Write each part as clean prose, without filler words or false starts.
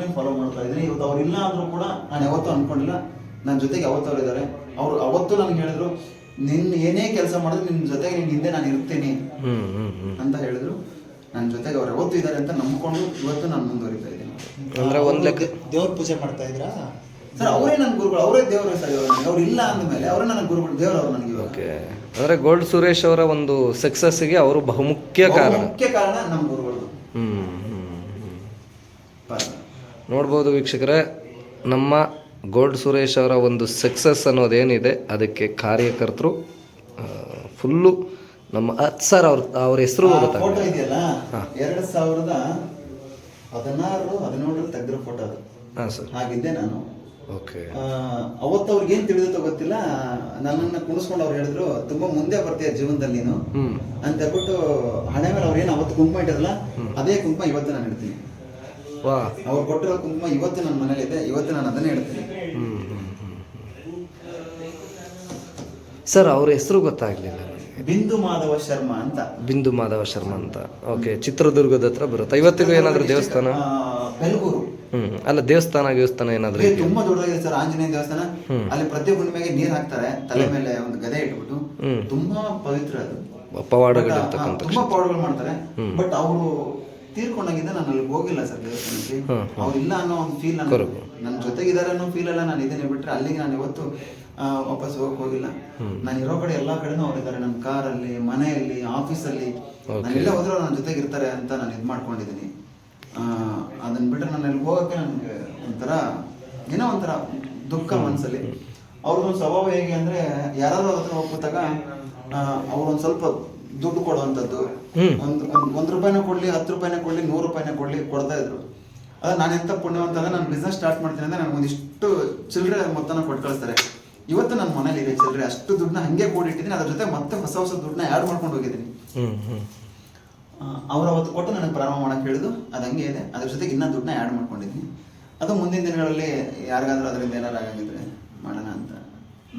ಅವ್ರನ್ನೇ ಫಾಲೋ ಮಾಡ್ತಾ ಇದ್ದೀನಿ. ಇವತ್ತು ಅವ್ರು ಇಲ್ಲ ಅಂದ್ರೂ ಕೂಡ ನಾನು ಯಾವತ್ತೂ ಅನ್ಕೊಂಡಿಲ್ಲ ನನ್ನ ಜೊತೆಗೆ ಯಾವತ್ತೂ ಅವ್ರು ಇದ್ದಾರೆ. ಅವ್ರು ಅವತ್ತು ನನಗೆ ಹೇಳಿದ್ರು, ನಿನ್ನ ಏನೇ ಕೆಲಸ ಮಾಡಿದ್ರು ನಿನ್ನ ಜೊತೆಗೆ ನಿನ್ನ ಹಿಂದೆ ನಾನು ಇರ್ತೀನಿ ಅಂತ ಹೇಳಿದ್ರು. ನನ್ನ ಜೊತೆಗೆ ಅವ್ರು ಯಾವತ್ತೂ ಇದ್ದಾರೆ ಅಂತ ನಂಬ್ಕೊಂಡು ಇವತ್ತು ನಾನು ಮುಂದುವರಿತಾ ಇದ್ದೀನಿ. ಅಂದ್ರೆ ಒಂದ್ ಲೆಕ್ಕ ದೇವ್ರ ಪೂಜೆ ಮಾಡ್ತಾ ಇದ್ರಾ ಸರ್? ಅವರೇ ನನ್ನ ಗುರುಗಳು, ಅವರೇ ದೇವರು ಸರ್. ಅವ್ರು ಇಲ್ಲ ಅಂದಮೇಲೆ ಅವರೇ ನನ್ನ ಗುರುಗಳು, ದೇವರವ್ರು ನನಗೆ. ಓಕೆ, ಅಂದ್ರೆ ಗೋಲ್ಡ್ ಸುರೇಶ್ ಅವರ ಒಂದು ಸಕ್ಸಸ್ಸಿಗೆ ಅವರು ಬಹುಮುಖ್ಯ ಕಾರಣ. ಮುಖ್ಯ ಕಾರಣ ನಮ್ಮ ಗುರುಗಳು. ನೋಡ್ಬೋದು ವೀಕ್ಷಕರೇ, ನಮ್ಮ ಗೋಲ್ಡ್ ಸುರೇಶ್ ಅವರ ಒಂದು ಸಕ್ಸಸ್ ಅನ್ನೋದೇನಿದೆ ಅದಕ್ಕೆ ಕಾರ್ಯಕರ್ತರು ಫುಲ್ಲು ನಮ್ಮ ಸರ್ ಅವ್ರ ಹೆಸರು ಫೋಟೋ ಇದೆಯಲ್ಲ, 2016-17 ತೆಗೆದಿರೋ ಫೋಟೋ ಅದು. ಹಾಂ ಸರ್, ಹಾಗಿದ್ದೆ ನಾನು. ಓಕೆ. ಅವತ್ತು ಅವ್ರಿಗೆ ಏನ್ ತಿಳಿದಿತ್ತೋ ಗೊತ್ತಿಲ್ಲ, ನನ್ನನ್ನ ಕುಣಿಸ್ಕೊಂಡು ಅವ್ರು ಹೇಳಿದ್ರು, ತುಂಬಾ ಮುಂದೆ ಬರ್ತೀಯ ಜೀವನದಲ್ಲಿ ನೀನು ಅಂತ ಹೇಳ್ಬಿಟ್ಟು ಹಣೆ ಮೇಲೆ ಅವ್ರು ಏನು ಅವತ್ತು ಕುಂಕುಮ ಇಟ್ಟಿರಲ್ಲ, ಅದೇ ಕುಂಕುಮ ಇವತ್ತು ನಾನು ಇಡ್ತೀನಿ. ವಾ, ಅವ್ರು ಕೊಟ್ಟಿರೋ ಕುಂಕುಮ ಇವತ್ತು ನನ್ನ ಮನೇಲಿ ಇದೆ, ಇವತ್ತು ನಾನು ಅದನ್ನೇ ಇಡ್ತೀನಿ. ಸರ್ ಅವ್ರ ಹೆಸರು ಗೊತ್ತಾಗ್ಲಿಲ್ಲ ನನಗೆ. ಬಿಂದು ಮಾಧವ ಶರ್ಮಾ ಅಂತ. ಬಿಂದು ಮಾಧವ ಶರ್ಮಾ ಅಂತ. ಓಕೆ, ಚಿತ್ರದುರ್ಗದ ಹತ್ರ ಬರುತ್ತೆ. ಇವತ್ತಿಗೂ ಏನಾದ್ರು ದೇವಸ್ಥಾನ? ಬೆಲಗೂರು. ಅಲ್ಲ, ದೇವಸ್ಥಾನ ಏನಾದ್ರು? ತುಂಬಾ ದೊಡ್ಡದಾಗಿದೆ ಸರ್, ಆಂಜನೇಯ ದೇವಸ್ಥಾನ. ಅಲ್ಲಿ ಪ್ರತಿ ಹುಣ್ಣಿಮೆಗೆ ನೀರ್ ಹಾಕ್ತಾರೆ, ತಲೆ ಮೇಲೆ ಒಂದು ಗದೆ ಇಟ್ಬಿಟ್ಟು. ತುಂಬಾ ಪವಿತ್ರ ಅದು. ಪವಾಡಗಳಿರ್ತಕ್ಕಂಥ, ತುಂಬಾ ಪವಾಡಗಳು ಮಾಡ್ತಾರೆ. ಬಟ್ ಅವರು ತೀರ್ಕೊಂಡಾಗಿದ್ದ ನಾನು ಅಲ್ಲಿ ಹೋಗಿಲ್ಲ ಸರ್ ದೇವಸ್ಥಾನಕ್ಕೆ. ಅವ್ರು ಇಲ್ಲ ಅನ್ನೋ ಒಂದು ಫೀಲ್ ನನ್ನ ಜೊತೆಗಿದ್ದಾರೆ ಅನ್ನೋ ಫೀಲ್ ಎಲ್ಲ ನಾನು ಇದನ್ನೇ ಬಿಟ್ರೆ ಅಲ್ಲಿಗೆ ನಾನು ಇವತ್ತು ವಾಪಸ್ ಹೋಗಕ್ ಹೋಗಿಲ್ಲ. ನಾನು ಇರೋ ಕಡೆ ಎಲ್ಲಾ ಕಡೆನೂ ಅವ್ರಿದ್ದಾರೆ, ನನ್ನ ಕಾರಲ್ಲಿ, ಮನೆಯಲ್ಲಿ, ಆಫೀಸಲ್ಲಿ. ನಾನು ಎಲ್ಲ ಹೋದ್ರೂ ನನ್ನ ಜೊತೆಗೆ ಇರ್ತಾರೆ ಅಂತ ನಾನು ಇದು ಮಾಡ್ಕೊಂಡಿದ್ದೀನಿ. ಅದನ್ನ ಬಿಟ್ರೆ ನಾನು ಅಲ್ಲಿ ಹೋಗಕ್ಕೆ ನನಗೆ ಒಂಥರ ಏನೋ ಒಂಥರ ದುಃಖ ಮನಸ್ಸಲ್ಲಿ. ಅವ್ರದ್ದೊಂದು ಸ್ವಭಾವ ಹೇಗೆ ಅಂದ್ರೆ, ಯಾರಾದ್ರೂ ಅವ್ರ ಹತ್ರ ಹೋಗ್ಬಿಟ್ಟಾಗ ಅವ್ರೊಂದು ಸ್ವಲ್ಪ ದುಡ್ಡು ಕೊಡುವಂಥದ್ದು. ಒಂದು ರೂಪಾಯಿನ ಕೊಡ್ಲಿ, 10 ರೂಪಾಯಿನ ಕೊಡ್ಲಿ, 100 ರೂಪಾಯಿನ ಕೊಡ್ಲಿ, ಕೊಡ್ತಾ ಇದ್ರು. ಅದ ನಾನು ಎಂತ ಪುಣ್ಯವಂತಾಗ ನಾನು ಬಿಸ್ನೆಸ್ ಸ್ಟಾರ್ಟ್ ಮಾಡ್ತೀನಿ ಅಂದ್ರೆ ನನಗೆ ಒಂದಿಷ್ಟು ಚಿಲ್ಲರೆ ಮೊತ್ತನ ಕೊಟ್ಟು ಕಳಿಸ್ತಾರೆ. ಇವತ್ತು ನನ್ನ ಮನೇಲಿ ಇದೆ ಚಿಲ್ಲರೆ, ಅಷ್ಟು ದುಡ್ಡನ್ನ ಹಂಗೆ ಕೂಡಿಟ್ಟಿದ್ದೀನಿ. ಅದ್ರ ಜೊತೆ ಮತ್ತೆ ಹೊಸ ದುಡ್ಡನ್ನ ಆ್ಯಡ್ ಮಾಡ್ಕೊಂಡು ಹೋಗಿದ್ದೀನಿ. ಅವ್ರು ಅವತ್ತು ಕೊಟ್ಟು ನನಗೆ ಪ್ರಾರಂಭ ಮಾಡಕ್ಕೆ ಹೇಳಿದ್ದು, ಅದು ಹಂಗೆ ಇದೆ. ಅದ್ರ ಜೊತೆಗೆ ಇನ್ನೂ ದುಡ್ಡನ್ನ ಆ್ಯಡ್ ಮಾಡ್ಕೊಂಡಿದ್ದೀನಿ. ಅದು ಮುಂದಿನ ದಿನಗಳಲ್ಲಿ ಯಾರಿಗಾದ್ರೂ ಅದರಿಂದ ಏನಾರು ಆಗಿದ್ರೆ ಮಾಡೋಣ ಅಂತ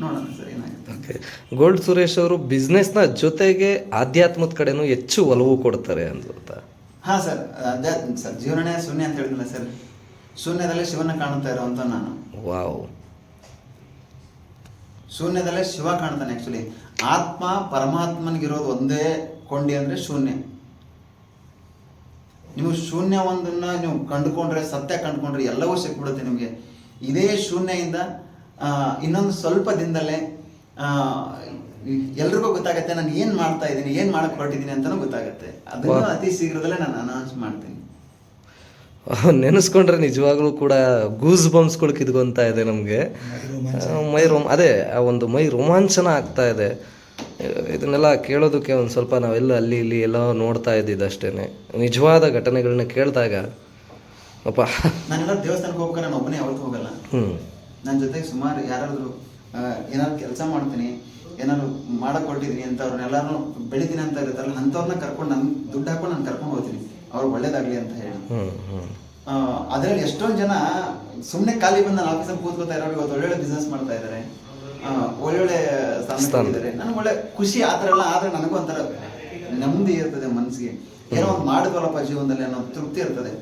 ನೋಡೋಣ ಸರ್, ಏನಾಗುತ್ತೆ. ಓಕೆ, ಗೋಲ್ಡ್ ಸುರೇಶ್ ಅವರು ಬಿಸ್ನೆಸ್ನ ಜೊತೆಗೆ ಆಧ್ಯಾತ್ಮದ ಕಡೆನೂ ಹೆಚ್ಚು ಒಲವು ಕೊಡ್ತಾರೆ ಅಂತ. ಹಾಂ ಸರ್, ಅಧ್ಯಾತ್ಮ ಸರ್. ಜೀವನನೇ ಶೂನ್ಯ ಅಂತ ಹೇಳಿದ್ನಲ್ಲ ಸರ್, ಶೂನ್ಯದಲ್ಲೇ ಶಿವನ ಕಾಣುತ್ತಾ ಇರೋವಂಥ ನಾನು. ವಾವ್, ಶೂನ್ಯದಲ್ಲೇ ಶಿವ ಕಾಣ್ತಾನೆ. ಆ್ಯಕ್ಚುಲಿ ಆತ್ಮ ಪರಮಾತ್ಮನಿಗಿರೋದು ಒಂದೇ ಕೊಂಡಿ ಅಂದರೆ ಶೂನ್ಯ. ನೀವು ಶೂನ್ಯ ಒಂದನ್ನ ನೀವು ಕಂಡುಕೊಂಡ್ರೆ, ಸತ್ಯ ಕಂಡುಕೊಂಡ್ರೆ ಎಲ್ಲವೂ ಸಿಕ್ಬಿಡುತ್ತೆ ನಿಮಗೆ. ಇದೇ ಶೂನ್ಯದಿಂದ ಇನ್ನೊಂದು ಸ್ವಲ್ಪ ದಿನದಲ್ಲೇ ಎಲ್ರಿಗೂ ಗೊತ್ತಾಗತ್ತೆ ನಾನು ಏನು ಮಾಡ್ತಾ ಇದ್ದೀನಿ, ಏನು ಮಾಡಕ್ಕೆ ಹೊರಟಿದ್ದೀನಿ ಅಂತಲೂ ಗೊತ್ತಾಗತ್ತೆ. ಅದನ್ನು ಅತಿ ಶೀಘ್ರದಲ್ಲೇ ನಾನು ಅನೌನ್ಸ್ ಮಾಡ್ತೀನಿ. ನೆನೆಸ್ಕೊಂಡ್ರೆ ನಿಜವಾಗ್ಲೂ ಕೂಡ ಗೂಸ್ ಬಂಪ್ಸ್ಗಳು ಕಿದ್ಕೊಂತ ಇದೆ ನಮಗೆ. ಅದೇ ಒಂದು ಮೈ ರೋಮಾಂಚನ ಆಗ್ತಾ ಇದೆ. ಇದನ್ನೆಲ್ಲ ಕೇಳೋದಕ್ಕೆ ಒಂದು ಸ್ವಲ್ಪ ನಾವೆಲ್ಲ ಅಲ್ಲಿ ಇಲ್ಲಿ ಎಲ್ಲ ನೋಡ್ತಾ ಇದ್ದಿದ್ದು ಅಷ್ಟೇ. ನಿಜವಾದ ಘಟನೆಗಳನ್ನ ಕೇಳಿದಾಗ ಅಪ್ಪ, ನಾನೆಲ್ಲ ದೇವಸ್ಥಾನಕ್ಕೆ ಹೋಗ್ಬೇಕಾದ್ರೆ ನಾನು ಒಬ್ಬನೇ ಯಾವತ್ತೂ ಹೋಗಲ್ಲ. ನನ್ನ ಜೊತೆಗೆ ಸುಮಾರು ಯಾರಾದರೂ ಏನಾದ್ರು ಕೆಲಸ ಮಾಡ್ತೀನಿ, ಏನಾದ್ರು ಮಾಡಕ್ಕೆ ಹೊರಟಿದ್ದೀನಿ ಅಂತ ಅವ್ರನ್ನೆಲ್ಲರೂ ಬೆಳಿತೀನಿ ಅಂತ ಇರುತ್ತಲ್ಲ, ಅಂಥವ್ರನ್ನ ಕರ್ಕೊಂಡು ನನ್ನ ದುಡ್ಡು ಹಾಕೊಂಡು ನಾನು ಕರ್ಕೊಂಡು ಹೋಗ್ತೀನಿ, ಅವ್ರಿಗೆ ಒಳ್ಳೇದಾಗಲಿ ಅಂತ ಹೇಳಿ. ಅದರಲ್ಲಿ ಎಷ್ಟೊಂದು ಜನ ಸುಮ್ಮನೆ ಖಾಲಿ ಬಂದು ನನ್ನ ಆಫೀಸಲ್ಲಿ ಕೂತ್ಕೋತಾ ಇರೋರು ಇವತ್ತು ಒಳ್ಳೊಳ್ಳೆ ಬಿಸ್ನೆಸ್ ಮಾಡ್ತಾ ಇದ್ದಾರೆ, ಒಳ್ಳೊಳ್ಳೆ ಸ್ಥಾನ ಇದ್ದಾರೆ. ನನಗೆ ಒಳ್ಳೆ ಖುಷಿ ಆ ಥರ ಎಲ್ಲ. ಆದರೆ ನನಗೂ ಒಂಥರ ನೆಮ್ಮದಿ ಇರ್ತದೆ ಮನಸ್ಸಿಗೆ, ಏನೋ ಒಂದು ಮಾಡಿದ್ವಲ್ಲಪ್ಪ ಜೀವನದಲ್ಲಿ ಅನ್ನೋ ತೃಪ್ತಿ ಇರ್ತದೆ.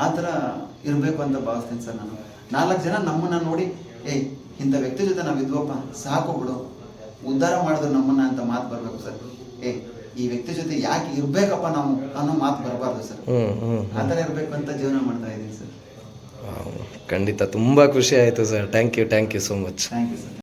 ಆ ಥರ ಇರಬೇಕು ಅಂತ ಭಾವಿಸ್ತೀನಿ ಸರ್ ನಾನು. 4 ಜನ ನಮ್ಮನ್ನ ನೋಡಿ, ಏಯ್ ಇಂಥ ವ್ಯಕ್ತಿ ಜೊತೆ ನಾವು ಇದ್ವಪ್ಪ, ಸಾಕು ಬಿಡು, ಉದ್ಧಾರ ಮಾಡಿದ್ರು ನಮ್ಮನ್ನ ಅಂತ ಮಾತು ಬರಬೇಕು ಸರ್. ಈ ವ್ಯಕ್ತಿ ಜೊತೆ ಯಾಕೆ ಇರ್ಬೇಕಪ್ಪ ನಾವು ಅನ್ನೋ ಮಾತು ಬರಬಾರ್ದು ಸರ್. ಆ ಥರ ಇರಬೇಕು ಅಂತ ಜೀವನ ಮಾಡ್ತಾ ಇದ್ದೀನಿ ಸರ್. ಖಂಡಿತ ತುಂಬ ಖುಷಿ ಆಯಿತು sir. Thank you so much. Thank you sir.